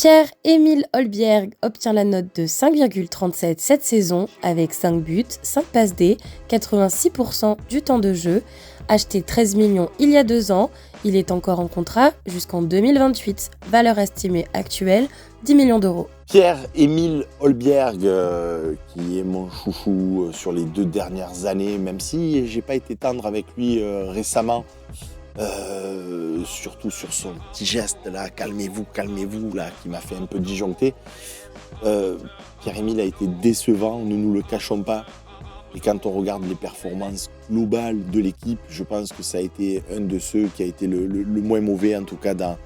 Pierre-Emile Holbjerg obtient la note de 5,37 cette saison avec 5 buts, 5 passes D, 86% du temps de jeu. Acheté 13 millions il y a 2 ans, il est encore en contrat jusqu'en 2028. Valeur estimée actuelle, 10 millions d'euros. Pierre-Emile Holbjerg, qui est mon chouchou sur les 2 dernières années, même si j'ai pas été tendre avec lui récemment. Surtout sur son petit geste là, calmez-vous là, qui m'a fait un peu disjoncter. Pierre-Emile a été décevant, ne nous le cachons pas. Et quand on regarde les performances globales de l'équipe, je pense que ça a été un de ceux qui a été le moins mauvais, en tout cas dans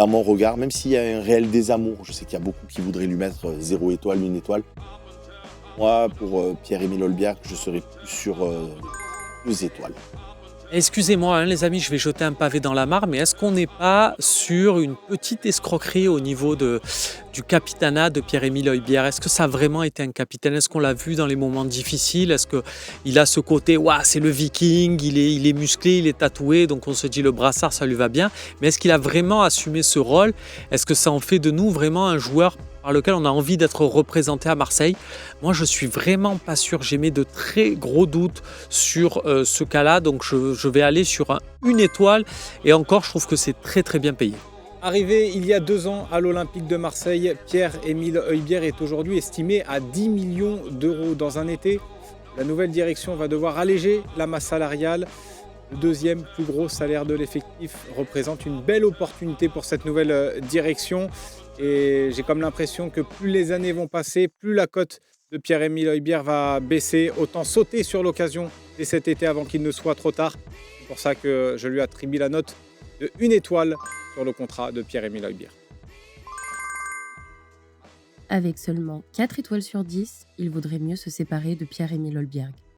mon regard, même s'il y a un réel désamour. Je sais qu'il y a beaucoup qui voudraient lui mettre 0 étoile, 1 étoile. Moi, pour Pierre-Emile Holbjerg, je serais plus sur 2 étoiles. Excusez-moi les amis, je vais jeter un pavé dans la mare, mais est-ce qu'on n'est pas sur une petite escroquerie au niveau du capitanat de Pierre-Emile Holbjerg? Est-ce que ça a vraiment été un capitaine? Est-ce qu'on l'a vu dans les moments difficiles? Est-ce qu'il a ce côté, c'est le viking, il est musclé, il est tatoué, donc on se dit le brassard, ça lui va bien. Mais est-ce qu'il a vraiment assumé ce rôle? Est-ce que ça en fait de nous vraiment un joueur par lequel on a envie d'être représenté à Marseille? Moi, je suis vraiment pas sûr. J'ai mis de très gros doutes sur ce cas-là. Donc, je vais aller sur 1 étoile. Et encore, je trouve que c'est très, très bien payé. Arrivé il y a 2 ans à l'Olympique de Marseille, Pierre-Emile Holbjerg est aujourd'hui estimé à 10 millions d'euros. Dans un été, la nouvelle direction va devoir alléger la masse salariale. Le 2e plus gros salaire de l'effectif représente une belle opportunité pour cette nouvelle direction. Et j'ai comme l'impression que plus les années vont passer, plus la cote de Pierre-Emile Holbjerg va baisser. Autant sauter sur l'occasion dès cet été avant qu'il ne soit trop tard. C'est pour ça que je lui attribue la note de 1 étoile sur le contrat de Pierre-Emile Holbjerg. Avec seulement 4 étoiles sur 10, il vaudrait mieux se séparer de Pierre-Emile Holbjerg.